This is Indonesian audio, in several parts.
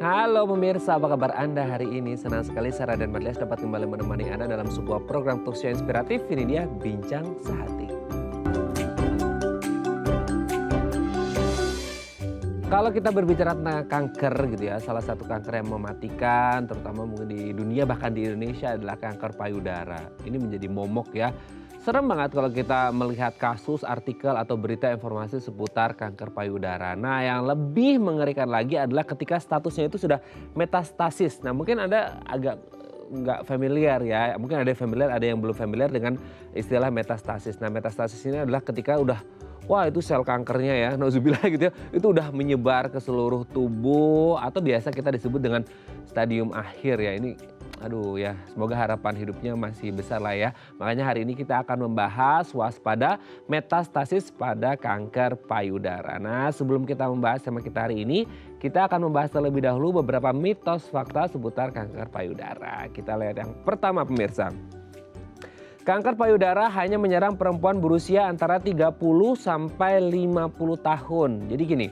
Halo pemirsa, apa kabar Anda hari ini? Senang sekali Sarah dan Marlias dapat kembali menemani Anda dalam sebuah program talkshow inspiratif. Ini dia Bincang Sehati. Kalau kita berbicara tentang kanker gitu ya, salah satu kanker yang mematikan, terutama mungkin di dunia bahkan di Indonesia adalah kanker payudara. Ini menjadi momok ya. Serem banget kalau kita melihat kasus, artikel, atau berita informasi seputar kanker payudara. Nah, yang lebih mengerikan lagi adalah ketika statusnya itu sudah metastasis. Nah, mungkin Anda agak nggak familiar ya. Mungkin ada yang familiar, ada yang belum familiar dengan istilah metastasis. Nah, metastasis ini adalah ketika udah, wah itu sel kankernya ya, nauzubillah gitu ya, itu udah menyebar ke seluruh tubuh atau biasa kita disebut dengan stadium akhir ya. Ini aduh ya, semoga harapan hidupnya masih besar lah ya. Makanya hari ini kita akan membahas waspada metastasis pada kanker payudara. Nah, sebelum kita membahas tema kita hari ini, kita akan membahas terlebih dahulu beberapa mitos fakta seputar kanker payudara. Kita lihat yang pertama pemirsa. Kanker payudara hanya menyerang perempuan berusia antara 30 sampai 50 tahun. Jadi gini,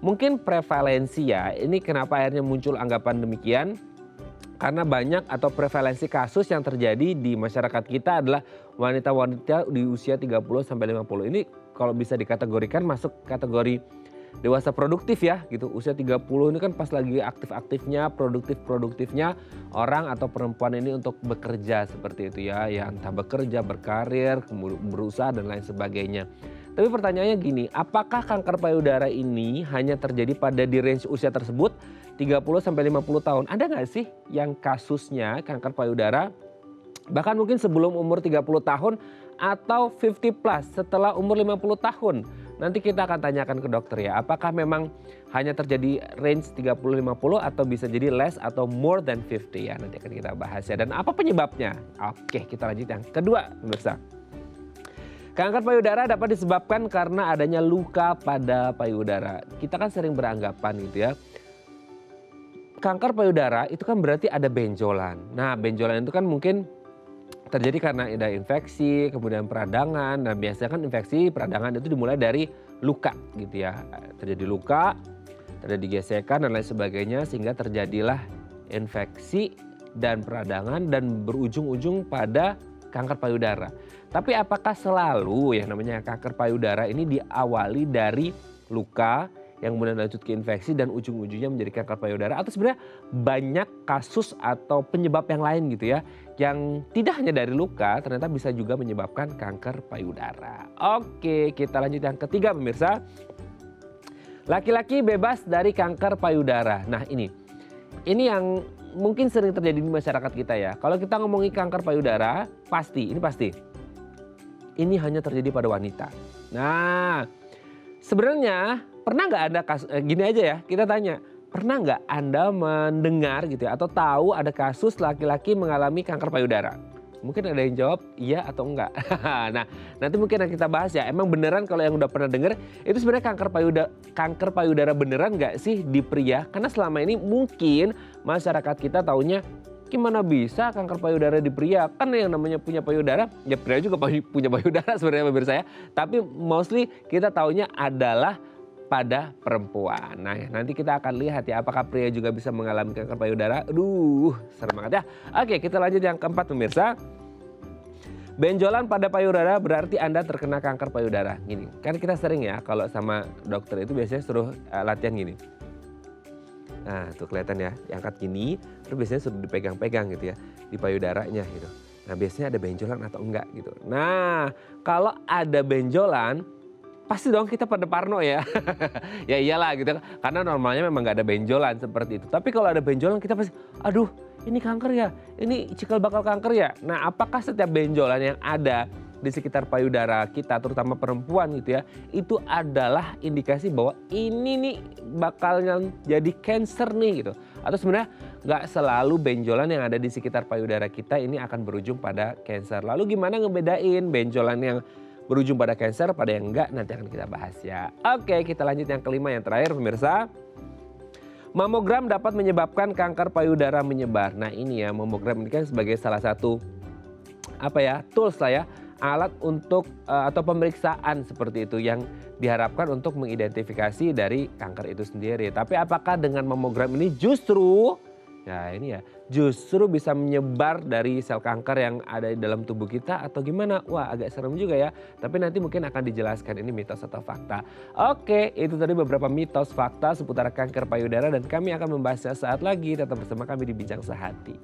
mungkin prevalensi ya, ini kenapa akhirnya muncul anggapan demikian? Karena banyak atau prevalensi kasus yang terjadi di masyarakat kita adalah wanita-wanita di usia 30 sampai 50. Ini kalau bisa dikategorikan masuk kategori dewasa produktif ya gitu. Usia 30 ini kan pas lagi aktif-aktifnya, produktif-produktifnya orang atau perempuan ini untuk bekerja seperti itu ya. Ya entah bekerja, berkarir, berusaha dan lain sebagainya. Tapi pertanyaannya gini, apakah kanker payudara ini hanya terjadi pada di range usia tersebut 30 sampai 50 tahun? Ada nggak sih yang kasusnya kanker payudara bahkan mungkin sebelum umur 30 tahun atau 50 plus setelah umur 50 tahun? Nanti kita akan tanyakan ke dokter ya, apakah memang hanya terjadi range 30-50 atau bisa jadi less atau more than 50 ya. Nanti akan kita bahas ya. Dan apa penyebabnya? Oke, kita lanjut yang kedua pemirsa. Kanker payudara dapat disebabkan karena adanya luka pada payudara. Kita kan sering beranggapan gitu ya, kanker payudara itu kan berarti ada benjolan. Nah, benjolan itu kan mungkin terjadi karena ada infeksi, kemudian peradangan. Nah, biasanya kan infeksi, peradangan itu dimulai dari luka gitu ya. Terjadi luka, terjadi gesekan dan lain sebagainya sehingga terjadilah infeksi dan peradangan dan berujung-ujung pada kanker payudara. Tapi apakah selalu yang namanya kanker payudara ini diawali dari luka yang kemudian lanjut ke infeksi dan ujung-ujungnya menjadi kanker payudara, atau sebenarnya banyak kasus atau penyebab yang lain gitu ya yang tidak hanya dari luka ternyata bisa juga menyebabkan kanker payudara. Oke, kita lanjut yang ketiga pemirsa. Laki-laki bebas dari kanker payudara. Nah, ini yang mungkin sering terjadi di masyarakat kita ya. Kalau kita ngomongin kanker payudara, pasti ini hanya terjadi pada wanita. Nah, sebenarnya pernah nggak Anda gini aja ya, kita tanya, pernah nggak Anda mendengar gitu ya, atau tahu ada kasus laki-laki mengalami kanker payudara? Mungkin ada yang jawab iya atau enggak. Nah, nanti mungkin kita bahas ya, emang beneran kalau yang udah pernah dengar, itu sebenarnya kanker payudara beneran nggak sih di pria? Karena selama ini mungkin masyarakat kita taunya, gimana bisa kanker payudara di pria? Kan yang namanya punya payudara, ya pria juga punya payudara sebenarnya pemirsa ya. Tapi mostly kita taunya adalah pada perempuan. Nah, nanti kita akan lihat ya apakah pria juga bisa mengalami kanker payudara. Aduh, serem banget ya. Oke, kita lanjut yang keempat pemirsa. Benjolan pada payudara berarti Anda terkena kanker payudara. Gini, kan kita sering ya kalau sama dokter itu biasanya suruh latihan gini. Nah, tuh kelihatan ya, diangkat gini, terus biasanya suruh dipegang-pegang gitu ya di payudaranya gitu. Nah, biasanya ada benjolan atau enggak gitu. Nah, kalau ada benjolan pasti dong kita pada parno ya. Ya iyalah gitu, karena normalnya memang nggak ada benjolan seperti itu. Tapi kalau ada benjolan kita pasti, aduh ini kanker ya, ini cikal bakal kanker ya. Nah, apakah setiap benjolan yang ada di sekitar payudara kita, terutama perempuan gitu ya, itu adalah indikasi bahwa ini nih bakalnya jadi cancer nih gitu. Atau sebenarnya nggak selalu benjolan yang ada di sekitar payudara kita ini akan berujung pada cancer. Lalu gimana ngebedain benjolan yang berujung pada kanker pada yang enggak, nanti akan kita bahas ya. Oke, kita lanjut yang kelima, yang terakhir pemirsa. Mamogram dapat menyebabkan kanker payudara menyebar. Nah, ini ya, mamogram ini kan sebagai salah satu tools lah ya, alat untuk atau pemeriksaan seperti itu yang diharapkan untuk mengidentifikasi dari kanker itu sendiri. Tapi apakah dengan mamogram ini justru bisa menyebar dari sel kanker yang ada di dalam tubuh kita atau gimana? Wah, agak serem juga ya. Tapi nanti mungkin akan dijelaskan ini mitos atau fakta. Oke, itu tadi beberapa mitos fakta seputar kanker payudara dan kami akan membahasnya saat lagi. Tetap bersama kami di Bincang Sehati.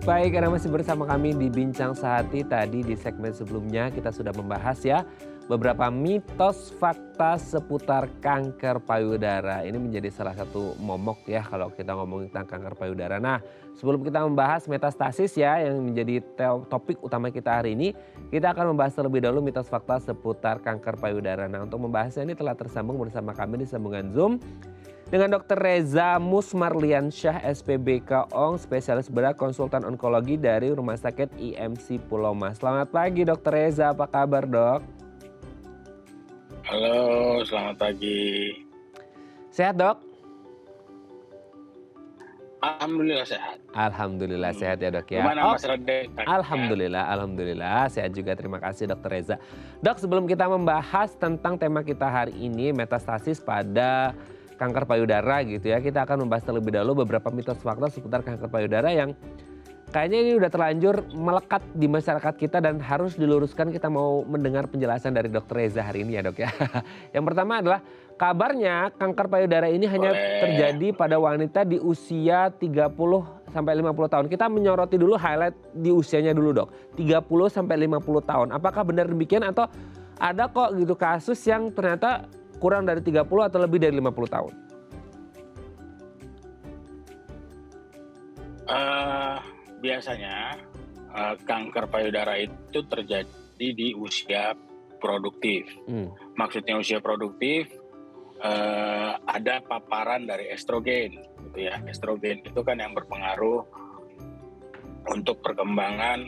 Baik, karena masih bersama kami di Bincang Sehati. Tadi di segmen sebelumnya kita sudah membahas ya beberapa mitos fakta seputar kanker payudara. Ini menjadi salah satu momok ya kalau kita ngomongin tentang kanker payudara. Nah, sebelum kita membahas metastasis ya yang menjadi topik utama kita hari ini, kita akan membahas terlebih dahulu mitos fakta seputar kanker payudara. Nah, untuk membahasnya ini telah tersambung bersama kami di sambungan Zoom dengan Dr. Reza Musmarliansyah, SPBK ONG, spesialis bedah konsultan onkologi dari Rumah Sakit IMC Pulau Mas. Selamat pagi Dr. Reza, apa kabar dok? Halo, selamat pagi. Sehat dok? Alhamdulillah sehat. Alhamdulillah sehat ya dok ya. Gimana Mas Rade? Alhamdulillah sehat juga, terima kasih Dr. Reza. Dok, sebelum kita membahas tentang tema kita hari ini, metastasis pada kanker payudara gitu ya. Kita akan membahas terlebih dahulu beberapa mitos fakta seputar kanker payudara yang kayaknya ini udah terlanjur melekat di masyarakat kita dan harus diluruskan. Kita mau mendengar penjelasan dari Dr. Reza hari ini ya dok ya. Yang pertama adalah kabarnya kanker payudara ini hanya terjadi pada wanita di usia 30 sampai 50 tahun. Kita menyoroti dulu highlight di usianya dulu dok. 30 sampai 50 tahun. Apakah benar demikian atau ada kok gitu kasus yang ternyata kurang dari 30 atau lebih dari 50 tahun? Biasanya kanker payudara itu terjadi di usia produktif. Maksudnya usia produktif ada paparan dari estrogen, gitu ya. Estrogen itu kan yang berpengaruh untuk perkembangan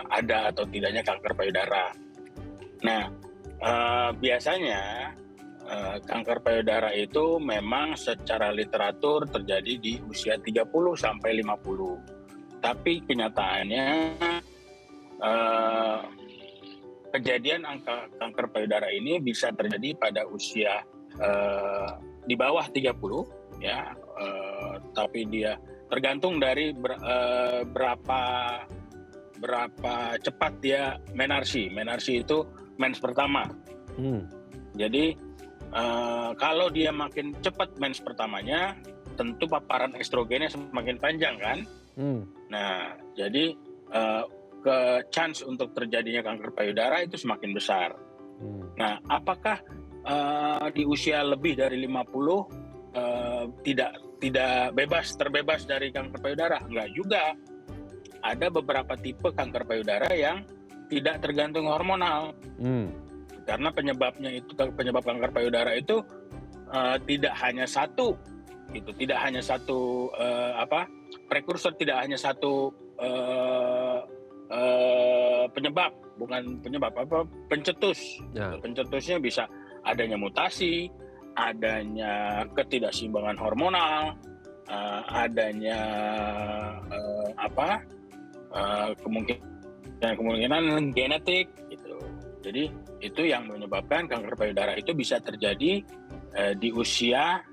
ada atau tidaknya kanker payudara. Nah, biasanya kanker payudara itu memang secara literatur terjadi di usia 30 sampai 50. Tapi kenyataannya kejadian angka kanker payudara ini bisa terjadi pada usia di bawah 30 ya. Tapi dia tergantung dari berapa cepat dia menarsi. Menarsi itu mens pertama. Jadi kalau dia makin cepat mens pertamanya, tentu paparan estrogennya semakin panjang kan. Nah, jadi chance untuk terjadinya kanker payudara itu semakin besar. Nah, apakah di usia lebih dari 50 tidak terbebas dari kanker payudara? Enggak juga. Ada beberapa tipe kanker payudara yang tidak tergantung hormonal. Karena penyebab kanker payudara itu tidak hanya satu, gitu. Tidak hanya satu prekursor, tidak hanya satu pencetus. Pencetusnya bisa adanya mutasi, adanya ketidakseimbangan hormonal, adanya kemungkinan genetik, gitu. Jadi itu yang menyebabkan kanker payudara itu bisa terjadi di usia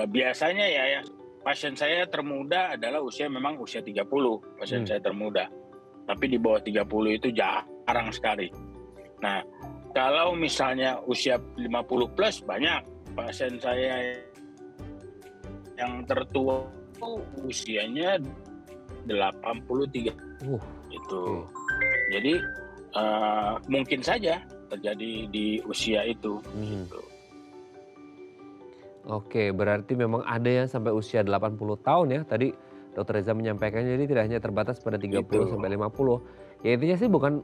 biasanya ya pasien saya termuda adalah memang usia 30, pasien saya termuda. Tapi di bawah 30 itu jarang sekali. Nah, kalau misalnya usia 50 plus banyak pasien saya yang tertua usianya 83 itu. Jadi mungkin saja terjadi di usia itu. Gitu. Oke, berarti memang ada yang sampai usia 80 tahun ya. Tadi Dr. Reza menyampaikan, jadi tidak hanya terbatas pada 30 sampai 50. Ya intinya sih bukan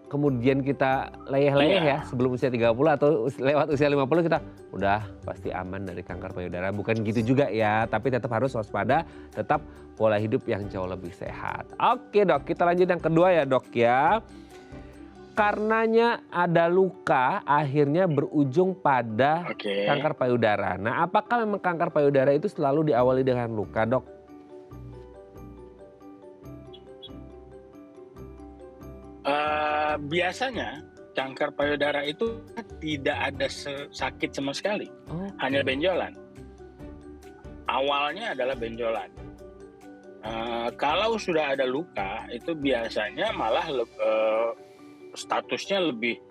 kemudian kita leyeh-leyeh ya sebelum usia 30 atau lewat usia 50 kita udah pasti aman dari kanker payudara. Bukan gitu juga ya, tapi tetap harus waspada, tetap pola hidup yang jauh lebih sehat. Oke dok, kita lanjut yang kedua ya dok ya. karenanya ada luka akhirnya berujung pada kanker payudara. Nah, apakah memang kanker payudara itu selalu diawali dengan luka, Dok? Biasanya kanker payudara itu tidak ada sakit sama sekali, hanya benjolan. Awalnya adalah benjolan. Kalau sudah ada luka, itu biasanya malah statusnya lebih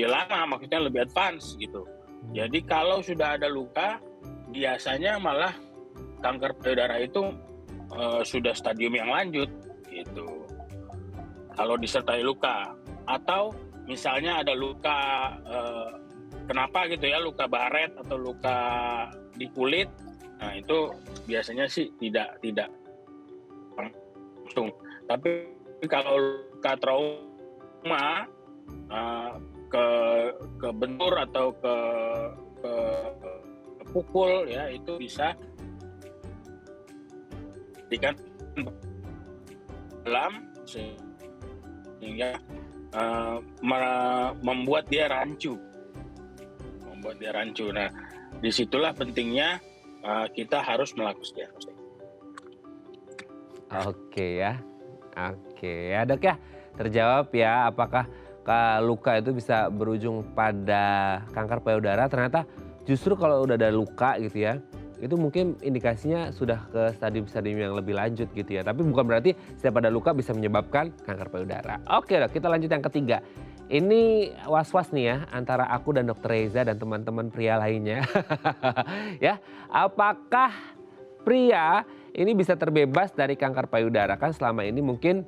lama, maksudnya lebih advance gitu. Jadi kalau sudah ada luka, biasanya malah kanker payudara itu sudah stadium yang lanjut gitu. Kalau disertai luka, atau misalnya ada luka kenapa gitu ya, luka baret atau luka di kulit. Nah, itu biasanya sih tidak langsung. Tapi kalau luka trauma ke bentur atau ke pukul ya, itu bisa dikan dalam sehingga membuat dia rancu. Nah, disitulah pentingnya kita harus melakukan diagnostik. Oke ya, Dok ya, terjawab ya, apakah luka itu bisa berujung pada kanker payudara. Ternyata justru kalau udah ada luka gitu ya, itu mungkin indikasinya sudah ke stadium-stadium yang lebih lanjut gitu ya. Tapi bukan berarti setiap ada luka bisa menyebabkan kanker payudara. Oke, Dok, kita lanjut yang ketiga. Ini was-was nih ya antara aku dan Dr. Reza dan teman-teman pria lainnya. Ya, apakah pria ini bisa terbebas dari kanker payudara? Kan selama ini mungkin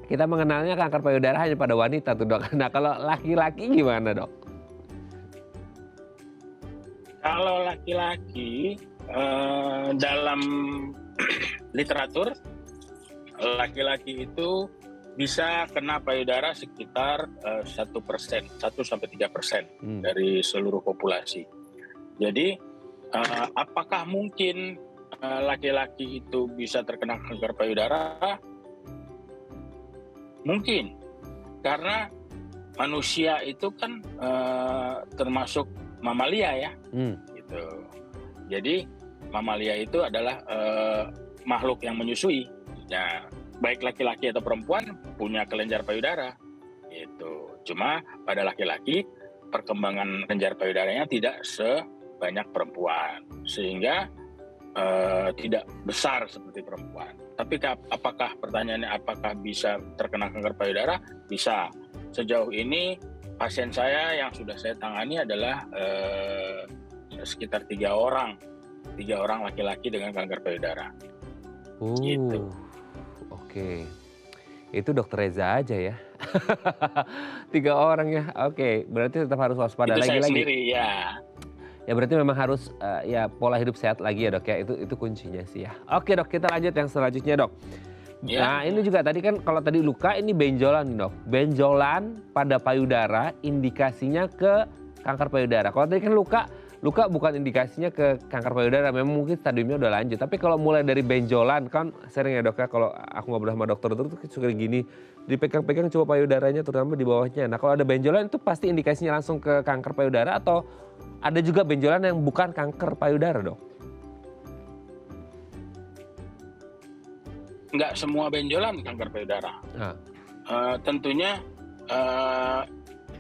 kita mengenalnya kanker payudara hanya pada wanita tuh, Dok. Nah, kalau laki-laki gimana, Dok? Kalau laki-laki dalam literatur, laki-laki itu bisa kena payudara sekitar 1%, 1-3% dari seluruh populasi. Jadi apakah mungkin laki-laki itu bisa terkena kanker payudara? Mungkin, karena manusia itu kan termasuk mamalia ya, gitu. Jadi mamalia itu adalah makhluk yang menyusui. Ya, baik laki-laki atau perempuan punya kelenjar payudara, gitu. Cuma pada laki-laki perkembangan kelenjar payudaranya tidak sebanyak perempuan, sehingga tidak besar seperti perempuan. Tapi apakah pertanyaannya apakah bisa terkena kanker payudara? Bisa. Sejauh ini pasien saya yang sudah saya tangani adalah sekitar 3 orang laki-laki dengan kanker payudara. Gitu. Oke, itu Dr. Reza aja ya. 3 orang ya. Oke, berarti tetap harus waspada itu lagi-lagi. Saya sendiri ya. Ya berarti memang harus ya pola hidup sehat lagi ya, Dok ya. Itu kuncinya sih ya. Oke, Dok, kita lanjut yang selanjutnya, Dok. Ya. Nah, ini juga tadi kan kalau tadi luka, ini benjolan, Dok. Benjolan pada payudara indikasinya ke kanker payudara. Kalau tadi kan luka bukan indikasinya ke kanker payudara, memang mungkin stadiumnya udah lanjut. Tapi kalau mulai dari benjolan, kan sering ya, Dok ya, kalau aku ngobrol sama dokter itu suka gini, dipegang-pegang coba payudaranya terutama di bawahnya. Nah, kalau ada benjolan itu pasti indikasinya langsung ke kanker payudara, atau ada juga benjolan yang bukan kanker payudara, Dok? Enggak semua benjolan kanker payudara. Tentunya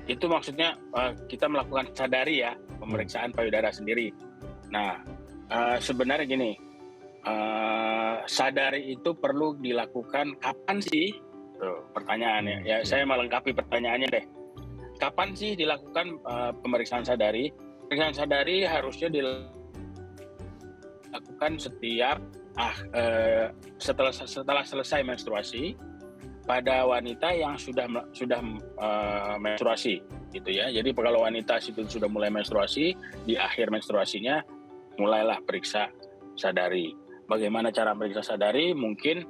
itu maksudnya kita melakukan sadari ya, pemeriksaan payudara sendiri. Nah, sebenarnya gini, sadari itu perlu dilakukan kapan sih? Tuh, pertanyaannya. Ya, saya melengkapi pertanyaannya deh. Kapan sih dilakukan pemeriksaan sadari? Pemeriksaan sadari harusnya dilakukan setiap setelah selesai menstruasi pada wanita yang sudah menstruasi gitu ya. Jadi kalau wanita itu sudah mulai menstruasi, di akhir menstruasinya mulailah periksa sadari. Bagaimana cara periksa sadari? Mungkin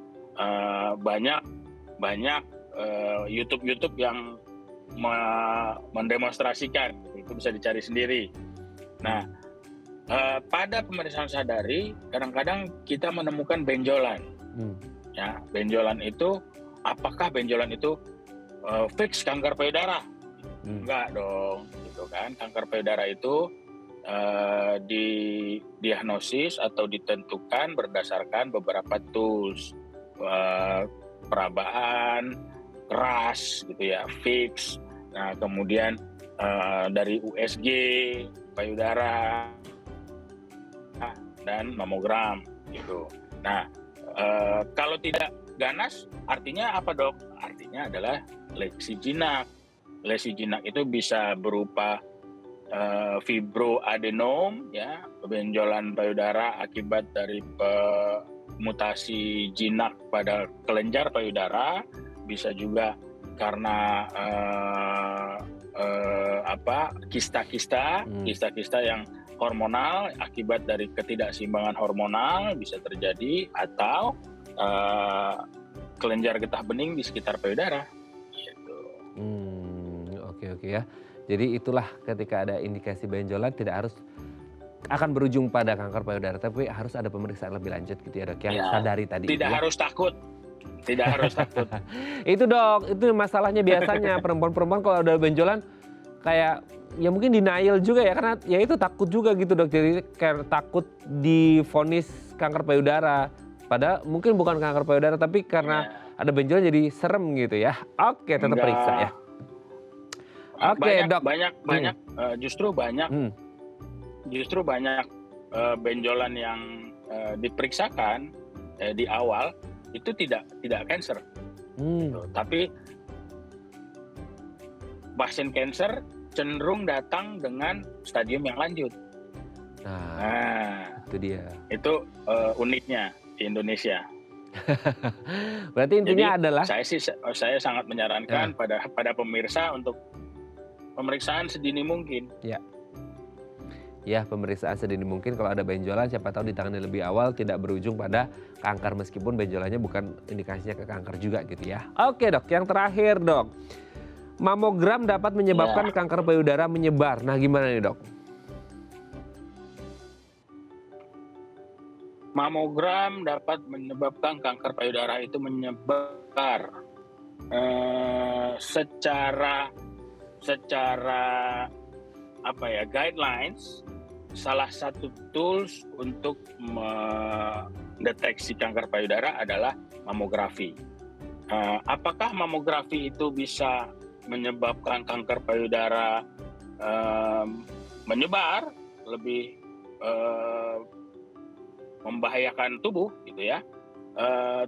banyak YouTube yang mendemonstrasikan, itu bisa dicari sendiri. Nah, pada pemeriksaan sadari kadang-kadang kita menemukan benjolan. Ya, benjolan itu apakah benjolan itu fix kanker payudara? Enggak dong, gitu kan. Kanker payudara itu didiagnosis atau ditentukan berdasarkan beberapa tools, perabaan, keras gitu ya, fix. Nah kemudian dari USG, payudara, dan mamogram gitu. Nah kalau tidak ganas, artinya apa dok? Artinya adalah lesi jinak. Lesi jinak itu bisa berupa fibroadenom, ya, benjolan payudara akibat dari mutasi jinak pada kelenjar payudara, bisa juga karena kista-kista yang hormonal akibat dari ketidakseimbangan hormonal bisa terjadi, atau kelenjar getah bening di sekitar payudara. Gitu. Oke ya. Jadi itulah ketika ada indikasi benjolan tidak harus akan berujung pada kanker payudara, tapi harus ada pemeriksaan lebih lanjut gitu ya dok, yang sadari tadi. Tidak harus takut. Tidak harus takut. Itu dok, itu masalahnya biasanya perempuan-perempuan kalau ada benjolan kayak ya mungkin denial juga ya, karena ya itu takut juga gitu dok. Jadi kayak takut divonis kanker payudara. Padahal mungkin bukan kanker payudara, tapi karena ada benjolan jadi serem gitu ya. Oke, tetap periksa ya. Oke dok. Justru banyak benjolan yang diperiksakan di awal itu tidak cancer. Gitu. Tapi pasien cancer cenderung datang dengan stadium yang lanjut. Nah itu dia. Itu uniknya di Indonesia. Berarti intinya adalah saya sangat menyarankan pada pemirsa untuk pemeriksaan sedini mungkin. Ya, pemeriksaan sedini mungkin. Kalau ada benjolan, siapa tahu ditangani lebih awal tidak berujung pada kanker, meskipun benjolannya bukan indikasinya ke kanker juga gitu ya. Oke dok, yang terakhir dok, mamogram dapat menyebabkan kanker payudara menyebar. Nah gimana nih dok? Mamogram dapat menyebabkan kanker payudara itu menyebar secara guidelines. Salah satu tools untuk mendeteksi kanker payudara adalah mamografi. Apakah mamografi itu bisa menyebabkan kanker payudara menyebar, lebih membahayakan tubuh gitu ya?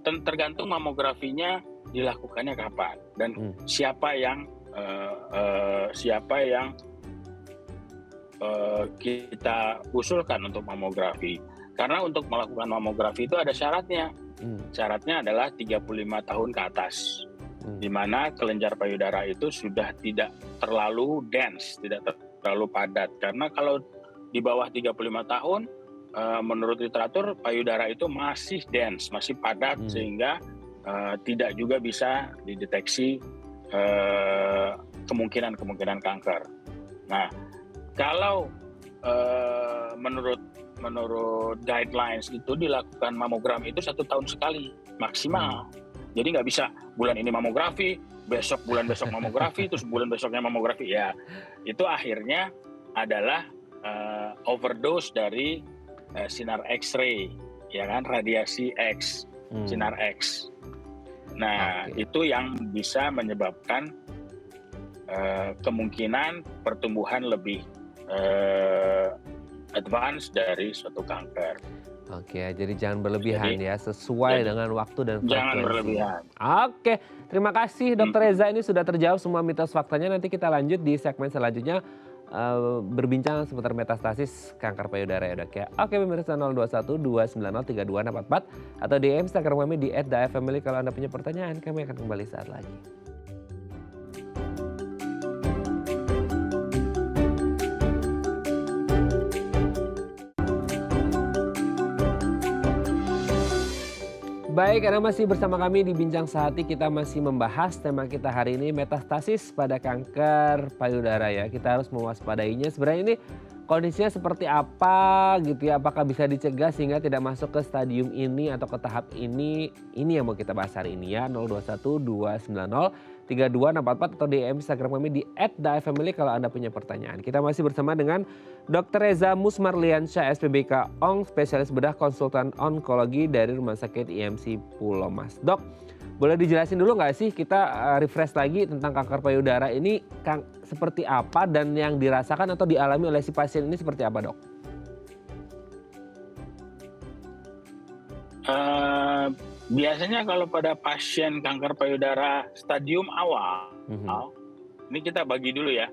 Tergantung mamografinya dilakukannya kapan dan siapa yang kita usulkan untuk mamografi. Karena untuk melakukan mamografi itu ada syaratnya. Syaratnya adalah 35 tahun ke atas. Di mana kelenjar payudara itu sudah tidak terlalu dense, tidak terlalu padat. Karena kalau di bawah 35 tahun, menurut literatur payudara itu masih dense, masih padat, sehingga tidak juga bisa dideteksi kemungkinan kanker. Nah, kalau menurut guidelines itu dilakukan mamogram itu 1 tahun sekali maksimal. Jadi nggak bisa bulan ini mamografi, bulan besok mamografi, terus bulan besoknya mamografi. Ya, itu akhirnya adalah overdose dari sinar X-ray, ya kan, radiasi X, sinar X. Nah, itu yang bisa menyebabkan kemungkinan pertumbuhan lebih advance dari suatu kanker. Oke, jadi jangan berlebihan ya, sesuai dengan waktu dan frekuensi. Jangan berlebihan. Oke, terima kasih Dr. Reza, ini sudah terjawab semua mitos faktanya. Nanti kita lanjut di segmen selanjutnya berbincang seputar metastasis kanker payudara ya dok ya. Oke pemirsa, 021 290 3244 atau di Instagram kami di @dafamily. Kalau Anda punya pertanyaan, kami akan kembali saat lagi. Baik, Anda masih bersama kami di Bincang Sehati. Kita masih membahas tema kita hari ini, metastasis pada kanker payudara ya. Kita harus mewaspadainya. Sebenarnya ini kondisinya seperti apa gitu ya, apakah bisa dicegah sehingga tidak masuk ke stadium ini atau ke tahap ini yang mau kita bahas hari ini ya. 0212903244 atau DM Instagram kami di @daifamily kalau Anda punya pertanyaan. Kita masih bersama dengan Dr. Reza Musmarliansyah SPBK ONG, spesialis bedah konsultan onkologi dari Rumah Sakit IMC Pulau Mas. Dok, boleh dijelasin dulu nggak sih kita refresh lagi tentang kanker payudara ini seperti apa dan yang dirasakan atau dialami oleh si pasien ini seperti apa, Dok? Biasanya kalau pada pasien kanker payudara stadium awal, ini kita bagi dulu ya.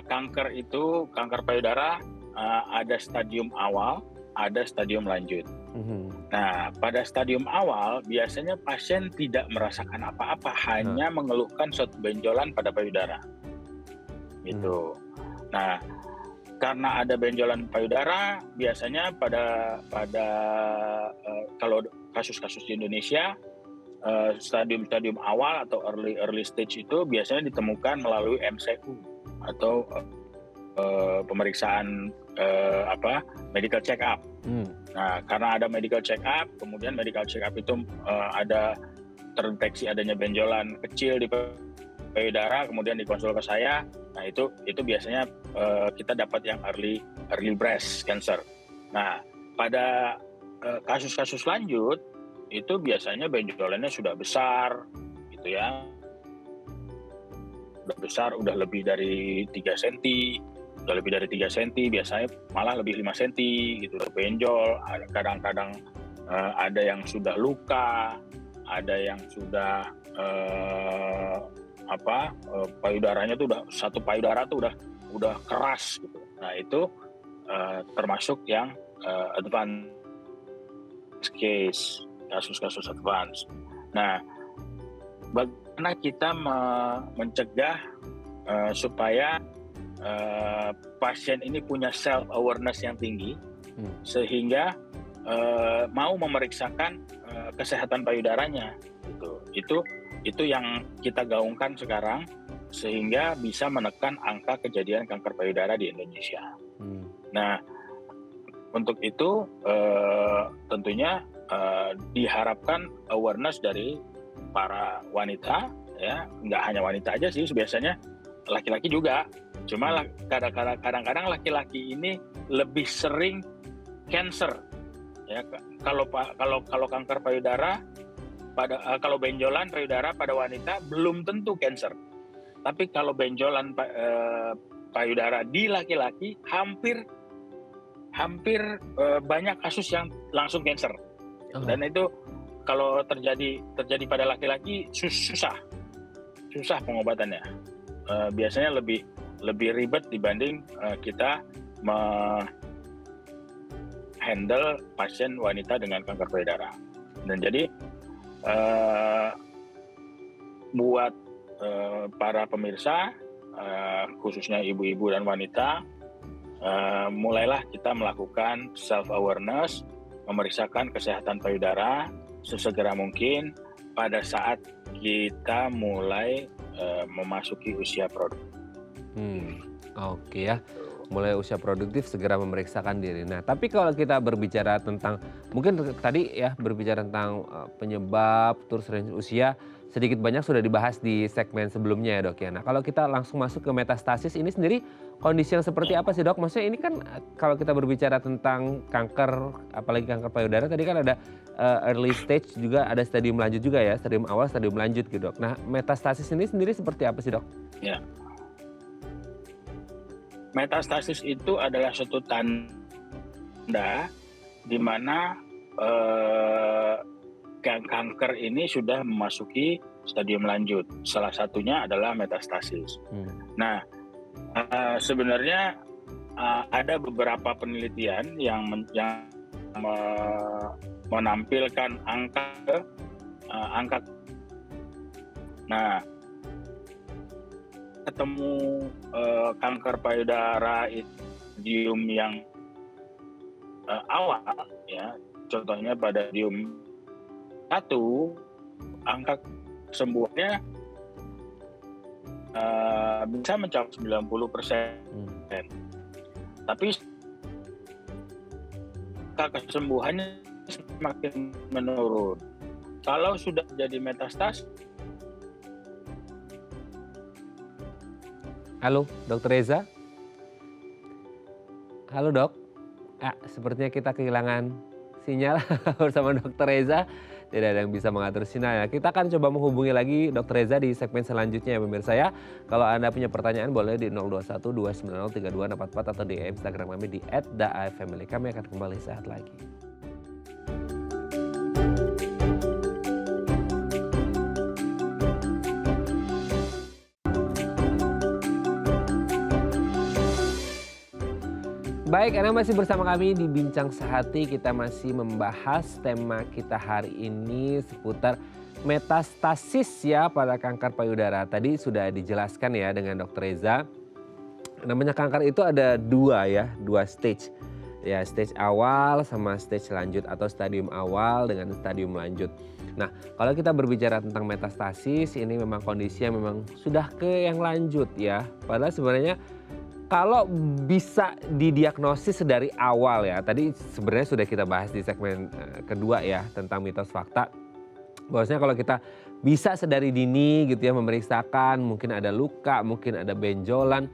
Kanker payudara ada stadium awal, ada stadium lanjut. Nah, pada stadium awal biasanya pasien tidak merasakan apa-apa, hanya mengeluhkan suatu benjolan pada payudara. Gitu. Nah, karena ada benjolan payudara, biasanya pada kalau kasus-kasus di Indonesia stadium awal atau early stage itu biasanya ditemukan melalui MCU atau pemeriksaan medical check up. Nah, karena ada medical check up, kemudian medical check up itu ada terdeteksi adanya benjolan kecil di payudara, kemudian dikonsul ke saya. Nah, itu biasanya kita dapat yang early breast cancer. Nah, pada kasus-kasus lanjut itu biasanya benjolannya sudah besar gitu ya. Udah besar, udah lebih dari 3 cm. Udah lebih dari 3 cm, biasanya malah lebih 5 cm gitu, benjol. Kadang-kadang ada yang sudah luka, ada yang sudah payudaranya tuh udah satu payudara tuh udah keras gitu. Nah, itu termasuk yang advance case, kasus-kasus advance. Nah, bagaimana kita mencegah supaya pasien ini punya self awareness yang tinggi sehingga mau memeriksakan kesehatan payudaranya gitu. Itu yang kita gaungkan sekarang sehingga bisa menekan angka kejadian kanker payudara di Indonesia. Nah, untuk itu tentunya diharapkan awareness dari para wanita ya, nggak hanya wanita aja sih, biasanya laki-laki juga. Cuma kadang-kadang laki-laki ini lebih sering cancer ya. Kalau kanker payudara kalau benjolan payudara pada wanita belum tentu cancer. Tapi kalau benjolan payudara di laki-laki hampir banyak kasus yang langsung cancer. Dan itu kalau terjadi pada laki-laki susah pengobatannya. Biasanya lebih ribet dibanding kita handle pasien wanita dengan kanker payudara. Dan jadi buat para pemirsa, khususnya ibu-ibu dan wanita, mulailah kita melakukan self awareness, memeriksakan kesehatan payudara sesegera mungkin pada saat kita mulai memasuki usia produktif. Oke ya, mulai usia produktif segera memeriksakan diri. Nah, tapi kalau kita berbicara tentang, mungkin tadi ya berbicara tentang penyebab terus range usia, sedikit banyak sudah dibahas di segmen sebelumnya ya, Dok ya. Nah, kalau kita langsung masuk ke metastasis ini sendiri kondisi yang seperti apa sih, Dok? Maksudnya ini kan kalau kita berbicara tentang kanker, apalagi kanker payudara, tadi kan ada early stage juga, ada stadium lanjut juga ya, stadium awal, stadium lanjut gitu, Dok. Nah, metastasis ini sendiri seperti apa sih, Dok? Ya. Metastasis itu adalah suatu tanda di mana kanker ini sudah memasuki stadium lanjut. Salah satunya adalah metastasis. Nah, sebenarnya ada beberapa penelitian yang menampilkan angka. Nah, ketemu kanker payudara stadium yang awal ya, contohnya pada stadium 1, angka kesembuhannya bisa mencapai 90%. tapi kesembuhannya semakin menurun. Kalau sudah jadi metastasis. Halo, Dokter Reza? Halo dok? Sepertinya kita kehilangan sinyal bersama Dokter Reza. Tidak ada yang bisa mengatur sinyalnya. Kita akan coba menghubungi lagi Dokter Reza di segmen selanjutnya ya pemirsa ya. Kalau Anda punya pertanyaan boleh di 021 290 3244 atau di Instagram kami di @daafamily. Kami akan kembali saat lagi. Baik, Anda masih bersama kami di Bincang Sehati. Kita masih membahas tema kita hari ini seputar metastasis ya pada kanker payudara. Tadi sudah dijelaskan ya dengan Dokter Reza. Namanya kanker itu ada dua stage. Ya, stage awal sama stage lanjut atau stadium awal dengan stadium lanjut. Nah, kalau kita berbicara tentang metastasis, ini memang kondisi yang memang sudah ke yang lanjut ya. Padahal sebenarnya kalau bisa didiagnosis dari awal ya, tadi sebenarnya sudah kita bahas di segmen kedua ya tentang mitos fakta. Bahwasanya kalau kita bisa sedari dini gitu ya memeriksakan, mungkin ada luka, mungkin ada benjolan.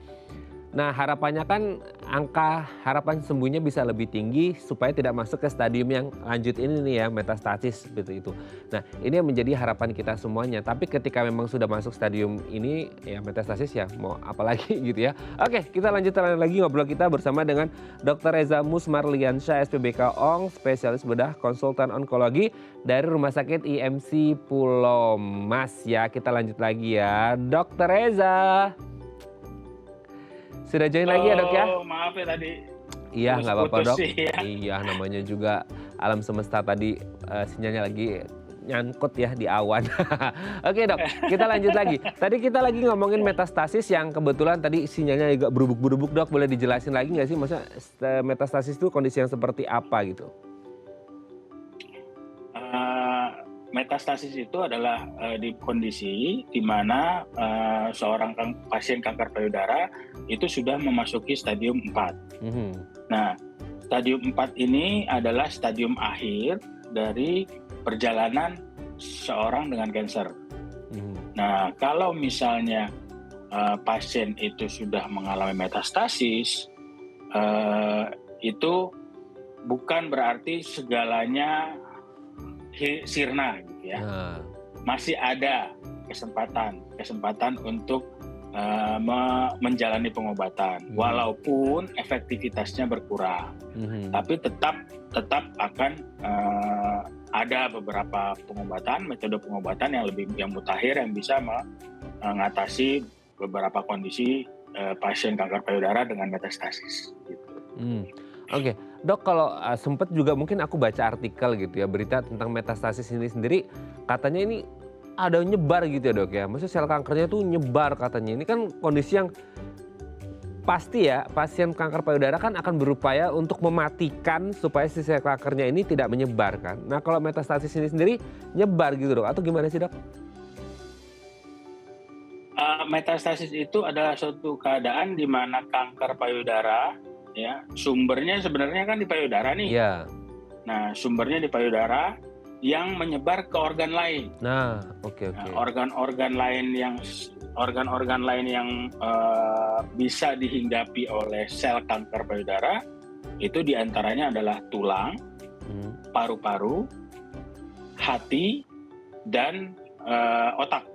Nah harapannya kan angka harapan sembuhnya bisa lebih tinggi supaya tidak masuk ke stadium yang lanjut ini nih ya, metastasis seperti itu. Nah ini yang menjadi harapan kita semuanya. Tapi ketika memang sudah masuk stadium ini ya metastasis ya mau apa lagi gitu ya. Oke, kita lanjutkan lagi ngobrol kita bersama dengan Dr. Reza Musmarliansyah SPBK ONG, spesialis bedah konsultan onkologi dari Rumah Sakit IMC Pulau Mas ya. Kita lanjut lagi ya. Dr. Reza. Sudah join lagi ya dok ya? Maaf ya tadi. Iya nggak apa-apa dok. Ya. Iya namanya juga alam semesta tadi sinyalnya lagi nyangkut ya di awan. Oke dok, kita lanjut lagi. Tadi kita lagi ngomongin metastasis yang kebetulan tadi sinyalnya juga berubuk-berubuk dok. Boleh dijelasin lagi nggak sih maksudnya metastasis itu kondisi yang seperti apa gitu? Metastasis itu adalah di kondisi di mana seorang pasien kanker payudara itu sudah memasuki stadium 4. Nah, stadium 4 ini adalah stadium akhir dari perjalanan seorang dengan kanker. Nah, kalau misalnya pasien itu sudah mengalami metastasis, itu bukan berarti segalanya sirna gitu ya. Masih ada kesempatan untuk menjalani pengobatan walaupun efektivitasnya berkurang. Tapi tetap akan ada beberapa metode pengobatan yang mutakhir yang bisa mengatasi beberapa kondisi pasien kanker payudara dengan metastasis gitu. Oke, dok kalau sempat juga mungkin aku baca artikel gitu ya berita tentang metastasis ini sendiri katanya ini ada nyebar gitu ya dok ya. Maksudnya sel kankernya tuh nyebar katanya. Ini kan kondisi yang pasti ya pasien kanker payudara kan akan berupaya untuk mematikan supaya si sel kankernya ini tidak menyebar kan. Nah kalau metastasis ini sendiri nyebar gitu dok atau gimana sih dok? Metastasis itu adalah suatu keadaan di mana kanker payudara ya sumbernya sebenarnya kan di payudara nih. Iya. Nah sumbernya di payudara yang menyebar ke organ lain. Nah, oke. Nah, organ-organ lain yang bisa dihinggapi oleh sel kanker payudara itu diantaranya adalah tulang, paru-paru, hati, dan otak.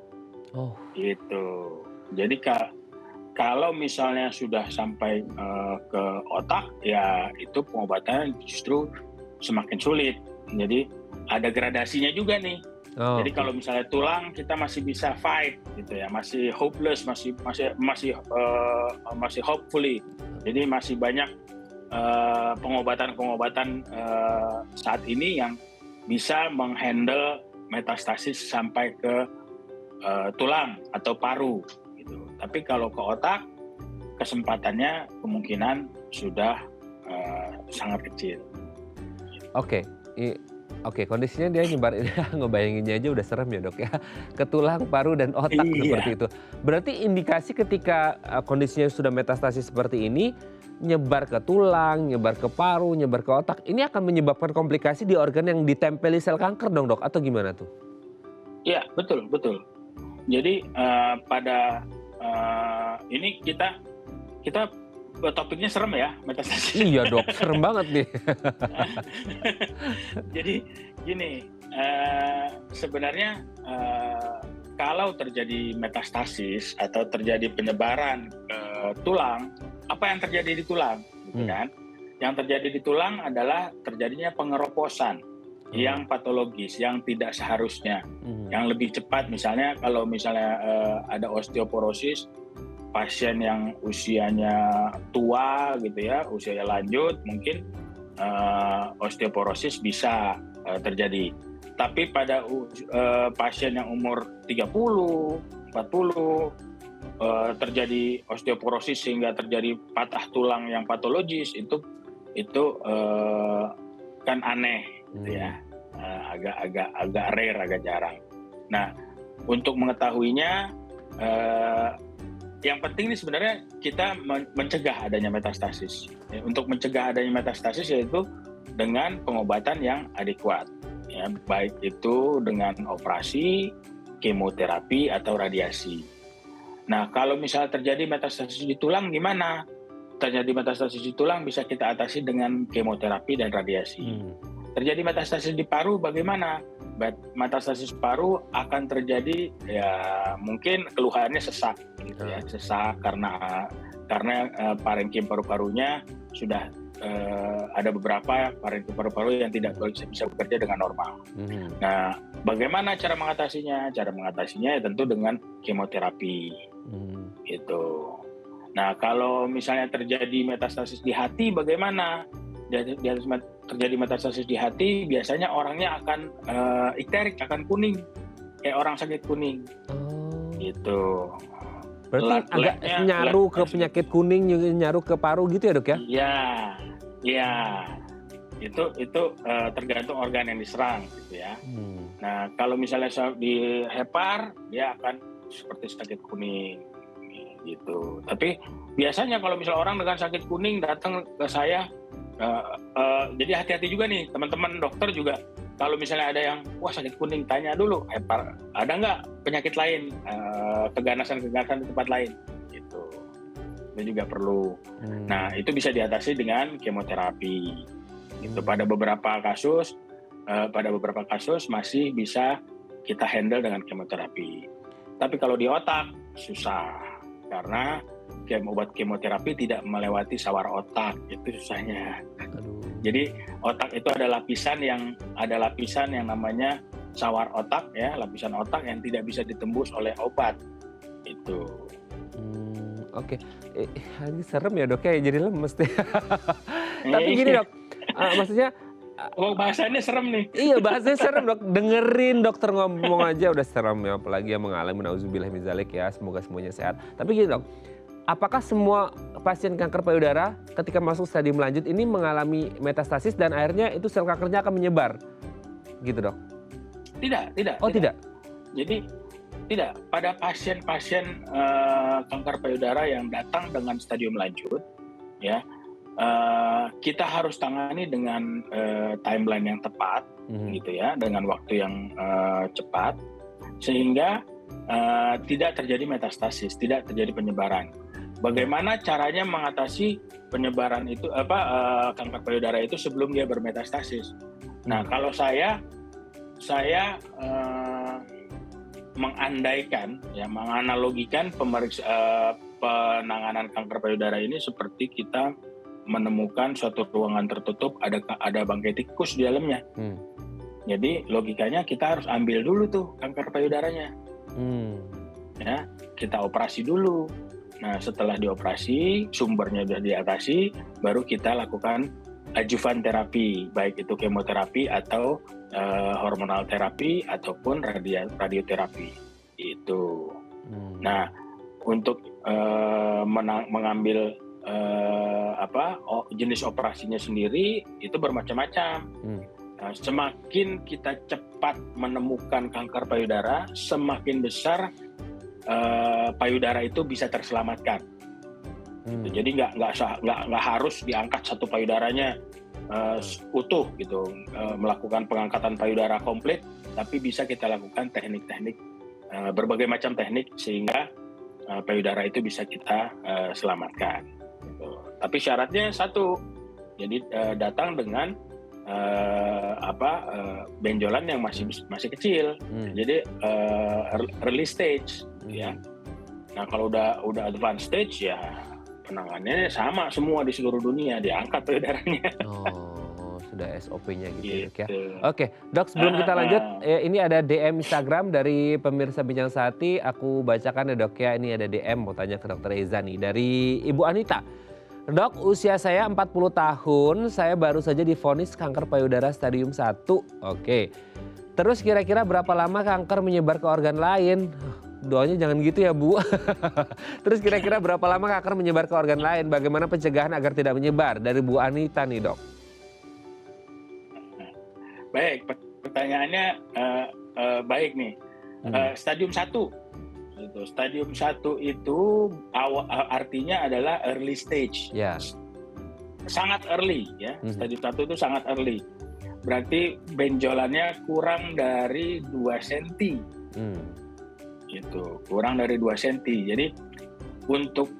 Oh. Gitu. Jadi kalau misalnya sudah sampai ke otak, ya itu pengobatannya justru semakin sulit. Jadi ada gradasinya juga nih. Jadi kalau misalnya tulang kita masih bisa fight, gitu ya, masih hopeless, masih hopefully. Jadi masih banyak pengobatan saat ini yang bisa menghandle metastasis sampai ke tulang atau paru. Tapi kalau ke otak, kesempatannya kemungkinan sudah sangat kecil. Oke, kondisinya dia nyebar, ngebayanginnya aja udah serem ya dok ya. Ke tulang, paru, dan otak seperti itu. Berarti indikasi ketika kondisinya sudah metastasis seperti ini, nyebar ke tulang, nyebar ke paru, nyebar ke otak. Ini akan menyebabkan komplikasi di organ yang ditempeli sel kanker dong dok, atau gimana tuh? Iya, betul, betul. Jadi pada ini kita topiknya serem ya, metastasis. Iya dok, serem banget nih. Jadi gini, sebenarnya kalau terjadi metastasis atau terjadi penyebaran ke tulang, apa yang terjadi di tulang, gitu kan? Yang terjadi di tulang adalah terjadinya pengeroposan yang patologis, yang tidak seharusnya, yang lebih cepat. Misalnya kalau ada osteoporosis, pasien yang usianya tua gitu ya, usianya lanjut, mungkin osteoporosis bisa terjadi. Tapi pada pasien yang umur 30, 40 terjadi osteoporosis sehingga terjadi patah tulang yang patologis, itu kan aneh gitu ya. Agak rare, agak jarang. Nah, untuk mengetahuinya yang penting ini sebenarnya kita mencegah adanya metastasis. Untuk mencegah adanya metastasis yaitu dengan pengobatan yang adekuat. Ya, baik itu dengan operasi, kemoterapi, atau radiasi. Nah, kalau misalnya terjadi metastasis di tulang gimana? Terjadi metastasis di tulang bisa kita atasi dengan kemoterapi dan radiasi. Terjadi metastasis di paru bagaimana? Metastasis paru akan terjadi ya mungkin keluhannya sesak gitu ya, sesak karena parenkim paru-parunya sudah ada beberapa parenkim paru-paru yang tidak bisa bekerja dengan normal. Nah, bagaimana cara mengatasinya? Cara mengatasinya ya tentu dengan kemoterapi. Gitu. Nah, kalau misalnya terjadi metastasis di hati bagaimana? Terjadi metastasis di hati, biasanya orangnya akan ikterik, akan kuning, kayak orang sakit kuning. Gitu. Berarti agak nyaru ke penyakit kuning, nyaru ke paru gitu ya dok ya? Iya. Itu tergantung organ yang diserang gitu ya. Nah, kalau misalnya di hepar, dia akan seperti sakit kuning gitu. Tapi biasanya kalau misalnya orang dengan sakit kuning datang ke saya, jadi hati-hati juga nih teman-teman dokter juga. Kalau misalnya ada yang sakit kuning, tanya dulu hepar, ada nggak penyakit lain, keganasan-keganasan di tempat lain gitu. Itu juga perlu. Nah, itu bisa diatasi dengan kemoterapi. Itu pada beberapa kasus masih bisa kita handle dengan kemoterapi. Tapi kalau di otak susah karena obat kemoterapi tidak melewati sawar otak, itu susahnya. Jadi otak itu ada lapisan yang namanya sawar otak ya, lapisan otak yang tidak bisa ditembus oleh obat. Itu. Oke. Ini serem ya dok ya, jadi lemes deh. Tapi gini dok, maksudnya bahasanya serem nih. Iya, bahasanya serem dok. Dengerin dokter ngomong aja udah serem ya, apalagi yang mengalami nauzubillah min dzalik ya. Semoga semuanya sehat. Tapi gini dok, apakah semua pasien kanker payudara ketika masuk stadium lanjut ini mengalami metastasis dan akhirnya itu sel kankernya akan menyebar? Gitu dok? Tidak. Oh tidak? Jadi tidak. Pada pasien-pasien kanker payudara yang datang dengan stadium lanjut, ya kita harus tangani dengan timeline yang tepat, gitu ya, dengan waktu yang cepat, sehingga tidak terjadi metastasis, tidak terjadi penyebaran. Bagaimana caranya mengatasi penyebaran itu kanker payudara itu sebelum dia bermetastasis? Nah, kalau saya mengandaikan, ya, menganalogikan penanganan kanker payudara ini seperti kita menemukan suatu ruangan tertutup, ada bangkai tikus di dalamnya. Jadi logikanya kita harus ambil dulu tuh kanker payudaranya, ya, kita operasi dulu. Nah, setelah dioperasi, sumbernya sudah diatasi, baru kita lakukan adjuvan terapi, baik itu kemoterapi atau hormonal terapi ataupun radioterapi. Itu. Nah, untuk mengambil jenis operasinya sendiri itu bermacam-macam. Semakin kita cepat menemukan kanker payudara, semakin besar payudara itu bisa terselamatkan. Jadi nggak harus diangkat satu payudaranya utuh gitu, melakukan pengangkatan payudara komplit, tapi bisa kita lakukan teknik-teknik, berbagai macam teknik sehingga payudara itu bisa kita selamatkan. Gitu. Tapi syaratnya satu, jadi datang dengan benjolan yang masih kecil, jadi early stage, ya. Nah kalau udah advanced stage ya penanganannya sama semua di seluruh dunia, diangkat payudaranya. Oh, sudah SOP-nya gitu, Dok ya. Gitu. Oke, Dok, sebelum kita lanjut, ini ada DM Instagram dari pemirsa Bincang Sehati, aku bacakan ya, Dok ya. Ini ada DM mau tanya ke Dokter Eza nih dari Ibu Anita. Dok, usia saya 40 tahun, saya baru saja divonis kanker payudara stadium 1. Oke. Terus kira-kira berapa lama kanker menyebar ke organ lain? Doanya jangan gitu ya, Bu. Terus kira-kira berapa lama kanker menyebar ke organ lain? Bagaimana pencegahan agar tidak menyebar? Dari Bu Anita nih, Dok. Baik, pertanyaannya baik nih. Stadium 1. Stadium 1 itu artinya adalah early stage. Ya. Sangat early ya. Stadium 1 itu sangat early. Berarti benjolannya kurang dari 2 cm. Gitu, kurang dari 2 cm. Jadi untuk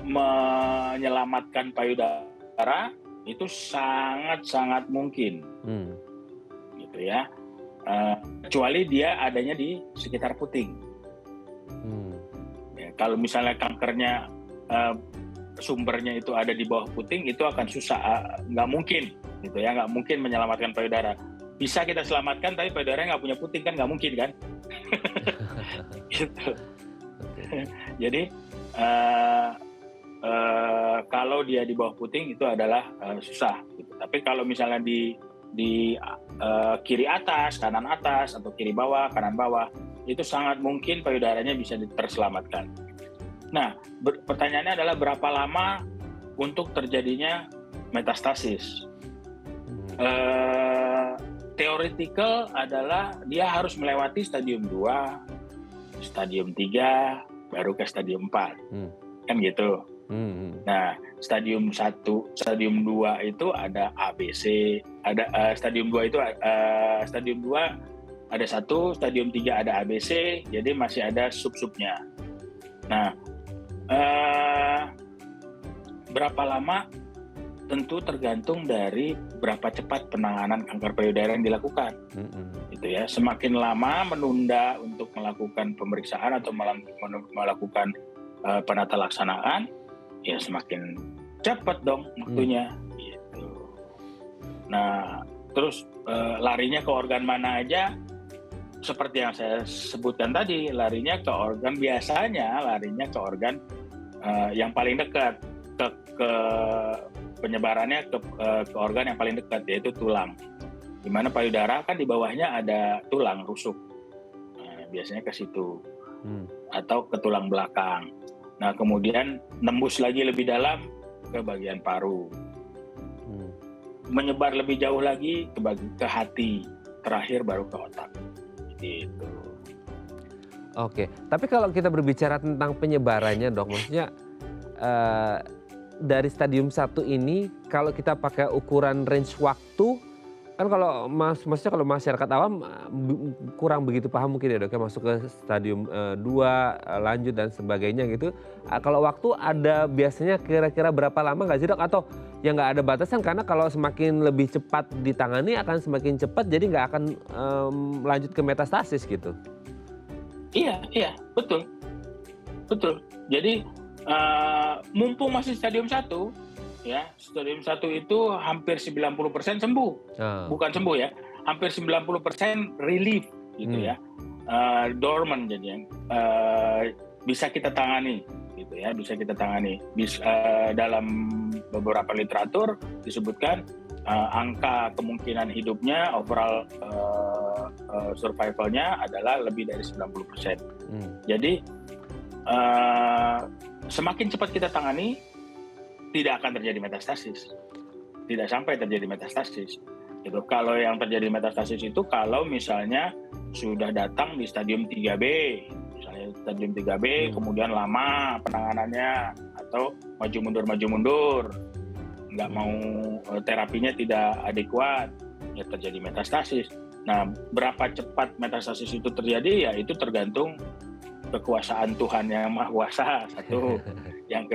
menyelamatkan payudara itu sangat mungkin. Gitu ya. Kecuali dia adanya di sekitar puting. Ya, kalau misalnya kankernya sumbernya itu ada di bawah puting, itu akan susah, nggak mungkin gitu ya, nggak mungkin menyelamatkan payudara. Bisa kita selamatkan tapi payudaranya nggak punya puting kan, nggak mungkin kan. Gitu. Jadi kalau dia di bawah puting itu adalah susah gitu. Tapi kalau misalnya di kiri atas, kanan atas, atau kiri bawah, kanan bawah, itu sangat mungkin payudaranya bisa terselamatkan. Nah, pertanyaannya adalah berapa lama untuk terjadinya metastasis? Theoretical adalah dia harus melewati stadium 2, stadium 3, baru ke stadium 4. Kan gitu. Nah, stadium 1, stadium 2 itu ada ABC, ada stadium 2 itu stadium 2 ada 1, stadium 3 ada ABC, jadi masih ada sub-subnya. Nah, berapa lama? Tentu tergantung dari berapa cepat penanganan kanker payudara yang dilakukan. Gitu ya. Semakin lama menunda untuk melakukan pemeriksaan atau melakukan penata laksanaan, ya semakin cepat dong waktunya. Gitu. Nah, terus larinya ke organ mana aja? Seperti yang saya sebutkan tadi, larinya ke organ, biasanya larinya ke organ yang paling dekat, ke penyebarannya ke organ yang paling dekat, yaitu tulang. Di mana payudara kan di bawahnya ada tulang rusuk, biasanya ke situ, atau ke tulang belakang. Nah kemudian nembus lagi lebih dalam ke bagian paru, menyebar lebih jauh lagi ke hati, terakhir baru ke otak. Gitu. Oke, tapi kalau kita berbicara tentang penyebarannya, Dok, maksudnya dari stadium 1 ini kalau kita pakai ukuran range waktu, kan kalau maksudnya kalau masyarakat awam kurang begitu paham mungkin ya, Dok, ya, masuk ke stadium 2, lanjut dan sebagainya gitu. Kalau waktu ada biasanya kira-kira berapa lama nggak sih, Dok? Atau ya nggak ada batasan, karena kalau semakin lebih cepat ditangani akan semakin cepat, jadi nggak akan lanjut ke metastasis gitu. Iya, betul. Jadi mumpung masih stadium 1, ya, stadium 1 itu hampir 90% sembuh. Bukan sembuh ya, hampir 90% relief gitu ya. Dormant jadinya. Bisa kita tangani gitu ya, bisa kita tangani. Dalam beberapa literatur disebutkan angka kemungkinan hidupnya, overall survivalnya adalah lebih dari 90%. Jadi semakin cepat kita tangani, tidak akan terjadi metastasis. Tidak sampai terjadi metastasis. Gitu. Kalau yang terjadi metastasis itu kalau misalnya sudah datang di stadium 3B, misalnya stadium 3B kemudian lama penanganannya, atau maju mundur, nggak mau terapinya tidak adekuat, ya terjadi metastasis. Nah, berapa cepat metastasis itu terjadi ya itu tergantung kekuasaan Tuhan yang Maha Kuasa, satu. Yang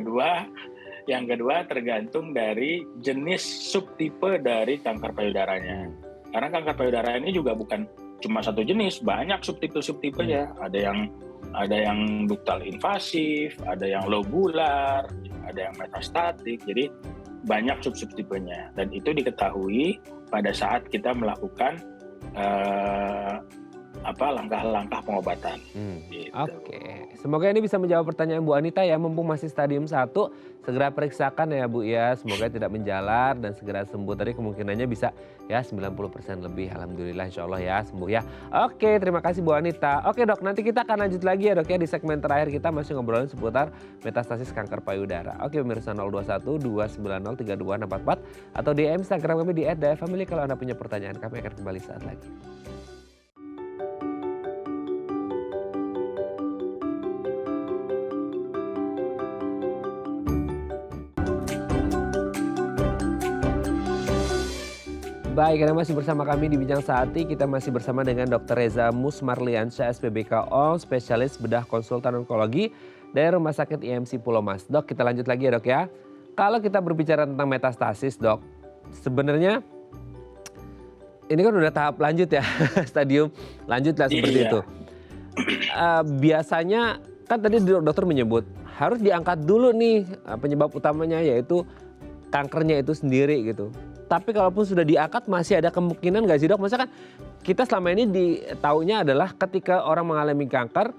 kedua tergantung dari jenis subtipe dari kanker payudaranya. Karena kanker payudara ini juga bukan cuma satu jenis, banyak subtipe-subtipenya. Ada yang ductal invasif, ada yang lobular, ada yang metastatik. Jadi banyak subtipenya dan itu diketahui pada saat kita melakukan langkah-langkah pengobatan. Gitu. Oke, semoga ini bisa menjawab pertanyaan Bu Anita ya, mumpung masih stadium 1, segera periksakan ya Bu ya, semoga tidak menjalar dan segera sembuh. Tadi kemungkinannya bisa ya 90% lebih, alhamdulillah insya Allah ya sembuh ya. Oke, terima kasih Bu Anita. Oke Dok, nanti kita akan lanjut lagi ya Dok ya, di segmen terakhir kita masih ngobrolin seputar metastasis kanker payudara. Oke pemirsa, 021 290 3244 atau di Instagram kami di @dafamily kalau Anda punya pertanyaan, kami akan kembali saat lagi. Baik, Anda masih bersama kami di Bincang Saati. Kita masih bersama dengan Dr. Reza Musmarliansyah, SPBKO, spesialis bedah konsultan onkologi dari Rumah Sakit IMC Pulau Mas. Dok, kita lanjut lagi ya Dok ya. Kalau kita berbicara tentang metastasis Dok, sebenarnya ini kan udah tahap lanjut ya, stadium lanjut lah seperti itu. Biasanya kan tadi dokter menyebut harus diangkat dulu nih penyebab utamanya, yaitu kankernya itu sendiri gitu. Tapi kalaupun sudah diangkat masih ada kemungkinan nggak sih Dok? Maksudnya kan kita selama ini taunya adalah ketika orang mengalami kanker,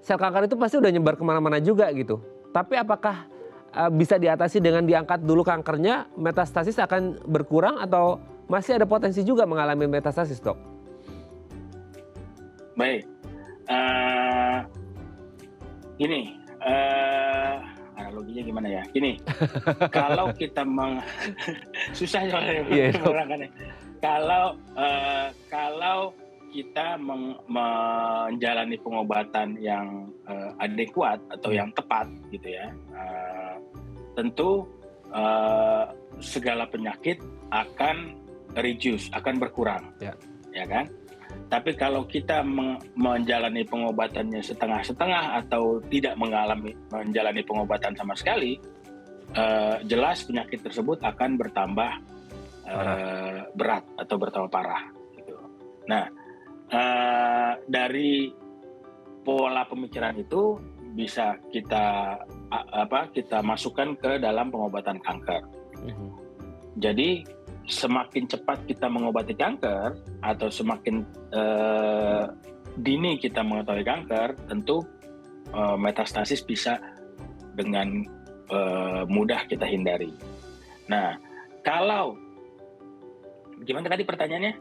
sel kanker itu pasti udah nyebar kemana-mana juga gitu. Tapi apakah bisa diatasi dengan diangkat dulu kankernya, metastasis akan berkurang atau masih ada potensi juga mengalami metastasis Dok? Baik, ini analoginya gimana ya? Gini, kalau kita susah soalnya menerangkannya. Kalau kita menjalani pengobatan yang adekuat atau yang tepat, gitu ya, tentu segala penyakit akan reduce, akan berkurang, ya kan? Tapi kalau kita menjalani pengobatannya setengah-setengah atau tidak menjalani pengobatan sama sekali, jelas penyakit tersebut akan bertambah berat atau bertambah parah. Gitu. Nah, dari pola pemikiran itu bisa kita masukkan ke dalam pengobatan kanker. Jadi semakin cepat kita mengobati kanker atau semakin dini kita mengetahui kanker, tentu metastasis bisa dengan mudah kita hindari. Nah, kalau gimana tadi pertanyaannya?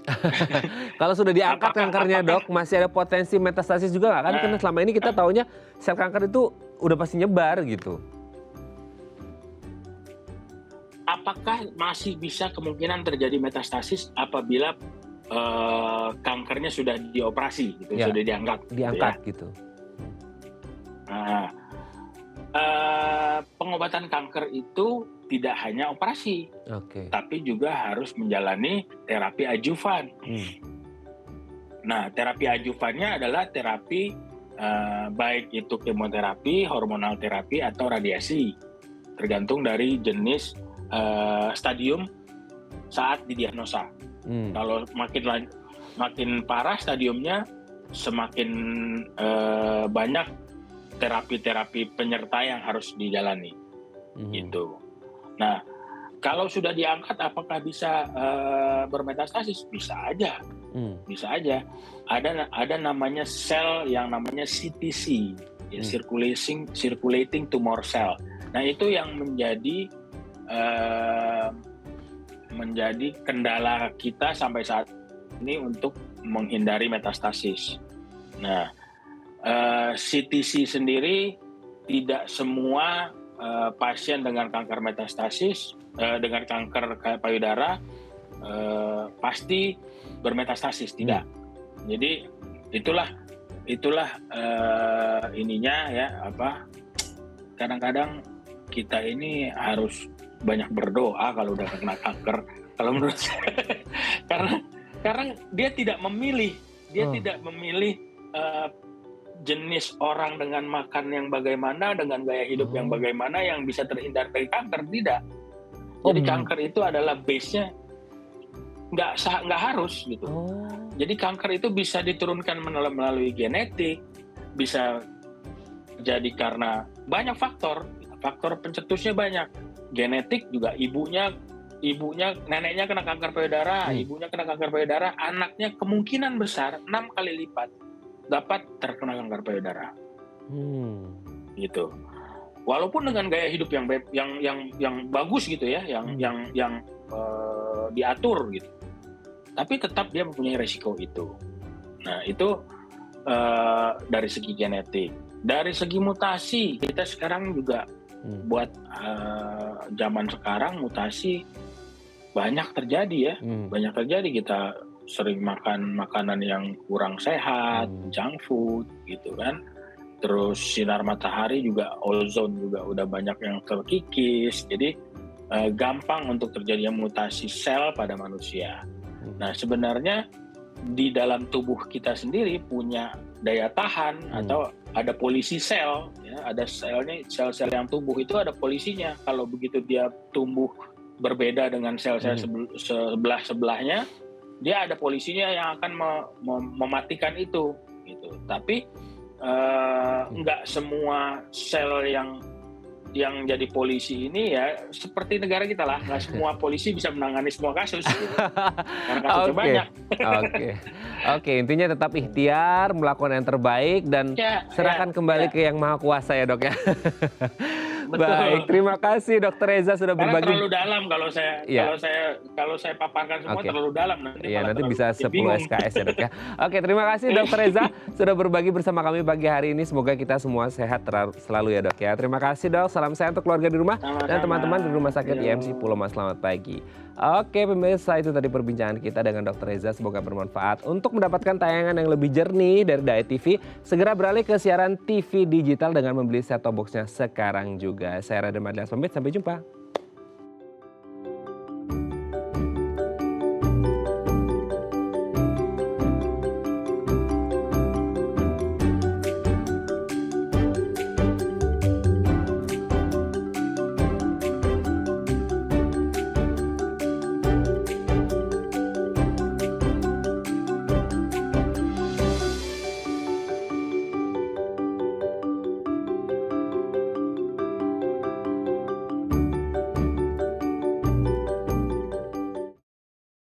Kalau sudah diangkat kankernya Dok, masih ada potensi metastasis juga nggak? Karena selama ini kita taunya sel kanker itu udah pasti nyebar gitu. Apakah masih bisa kemungkinan terjadi metastasis apabila kankernya sudah dioperasi, gitu, sudah diangkat gitu. Nah, pengobatan kanker itu tidak hanya operasi, tapi juga harus menjalani terapi adjuvan. Nah, terapi adjuvannya adalah terapi baik itu kemoterapi, hormonal terapi, atau radiasi, tergantung dari jenis stadium saat didiagnosa. Kalau makin parah stadiumnya, semakin banyak terapi-terapi penyerta yang harus dijalani. Gitu. Nah, kalau sudah diangkat, apakah bisa bermetastasis? Bisa aja, bisa aja. Ada namanya sel yang namanya CTC, circulating tumor cell. Nah, itu yang menjadi kendala kita sampai saat ini untuk menghindari metastasis. Nah, CTC sendiri tidak semua pasien dengan kanker metastasis, dengan kanker payudara pasti bermetastasis, tidak. Jadi itulah ininya ya, kadang-kadang kita ini harus banyak berdoa kalau udah kena kanker. Kalau menurut saya, karena dia tidak memilih, tidak memilih jenis orang dengan makan yang bagaimana, dengan gaya hidup yang bagaimana yang bisa terhindar dari kanker, tidak. Jadi kanker itu adalah base-nya nggak harus gitu. Jadi kanker itu bisa diturunkan melalui genetik, bisa jadi karena banyak faktor pencetusnya banyak. Genetik juga ibunya, neneknya kena kanker payudara, ibunya kena kanker payudara, anaknya kemungkinan besar 6 kali lipat dapat terkena kanker payudara. Gitu. Walaupun dengan gaya hidup yang bagus gitu ya, yang diatur gitu. Tapi tetap dia mempunyai resiko itu. Nah, itu dari segi genetik. Dari segi mutasi, kita sekarang juga buat zaman sekarang mutasi banyak terjadi ya. Banyak terjadi, kita sering makan makanan yang kurang sehat, junk food gitu kan. Terus sinar matahari juga, ozon juga udah banyak yang terkikis. Jadi gampang untuk terjadinya mutasi sel pada manusia. Nah, sebenarnya di dalam tubuh kita sendiri punya daya tahan atau ada polisi sel, ya, ada sel-sel yang tumbuh itu ada polisinya. Kalau begitu dia tumbuh berbeda dengan sel-sel sebelahnya, dia ada polisinya yang akan mematikan itu. Gitu. Tapi nggak semua sel yang jadi polisi ini ya seperti negara kita lah, nggak semua polisi bisa menangani semua kasus gitu. Karena kasusnya banyak. Oke, intinya tetap ikhtiar, melakukan yang terbaik dan serahkan kembali ke Yang Maha Kuasa ya dok ya. Betul. Baik, terima kasih Dokter Reza sudah Karena berbagi. terlalu dalam kalau saya paparkan semua terlalu dalam nanti bisa 10 SKS ya dok ya. Oke, terima kasih Dokter Reza sudah berbagi bersama kami pagi hari ini. Semoga kita semua sehat selalu ya dok ya. Terima kasih dok. Salam sehat untuk keluarga di rumah dan teman-teman di Rumah Sakit IMC Pulau Mas. Selamat pagi. Oke pemirsa, itu tadi perbincangan kita dengan Dokter Reza. Semoga bermanfaat. Untuk mendapatkan tayangan yang lebih jernih dari Diet TV, segera beralih ke siaran TV digital dengan membeli set-top box-nya sekarang juga. Saya Raden Madlias pamit, sampai jumpa.